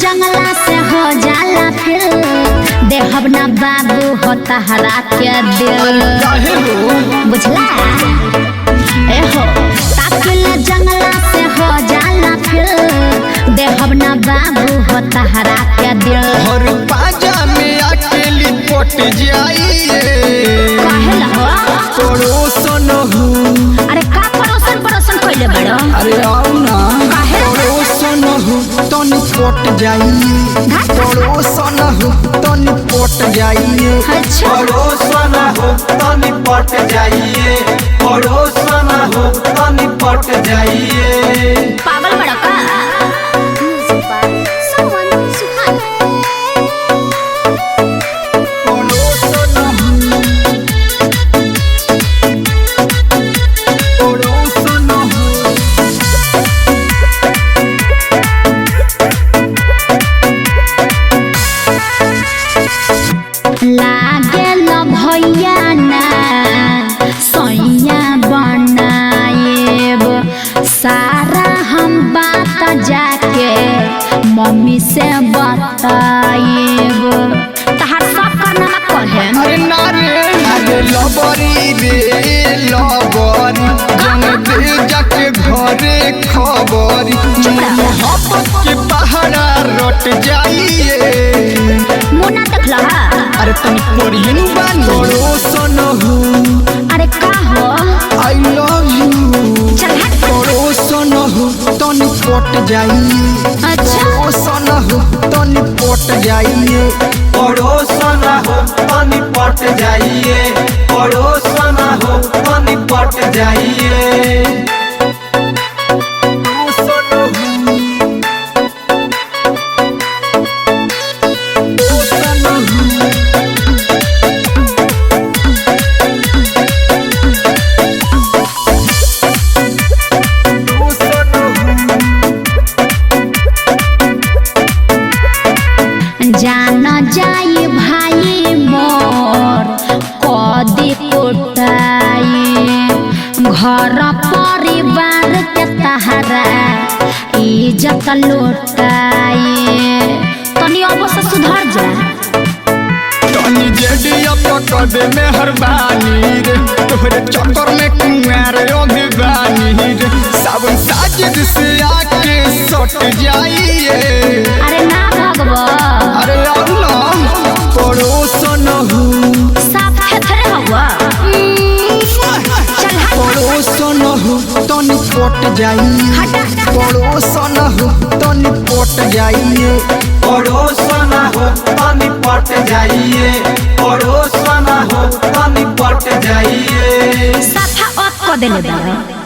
जंगला से हो जाला फिर देहब ना बाबू हो तहरा के दिल बुझला ए हो ताकिला जंगला से हो जाला फिर देहब ना बाबू हो तहरा के दिल हर पाजा में अकेली पट जाइए काहेला हो पड़ोसन हो अरे का पड़ोसन कइले बड़ो अरे आओ ना पड़ोसन हो तनी पट जाइए पड़ोसन हो तनी पट जाइए अच्छा पड़ोसन हो तनी पट जाइए पड़ोसन हो तनी पट जाइए पागल बड़ा का लागेल भैया ना सैया बनाएब सारा हम बात जाके मम्मी से बताएब तहार सब करना कहे अरे नारे लबरी रे लबरी जन दे जाके घरे खबरी मोहब्बत के पहाड़ा रट जाइए मुन्ना देखला अरे तनी पढ़ियन बानी पड़ोसन हो अरे का हो आई लव यू चल हट पड़ोसन हो तनी पट जाइए अच्छा पड़ोसन हो तनी पट जाइए पड़ोसन हो तनी पट जाइए पड़ोसन हो तनी पट जाइए जान जाई भाई मोर कदी कोटाई घर परिवार के तहरा इज्जत लौटाई तनी अवश्य सुधर जा तनी जेडिया पकड़ दे मेहरबानी रे तोहरे चक्कर में कुंवार अभिवानी रे सावन साजिद से आके सट जाइए अरे ना भगवा अरे अल्लाह पड़ोसन हो साफ थेथरे हवा चल हट पड़ोसन हो तनी पट जाइए पड़ोसन हो तनी पट जाइए पड़ोसन हो तनी पट जाइए पड़ोसन हो तनी पट जाइए साफा ऑफ कर देले बा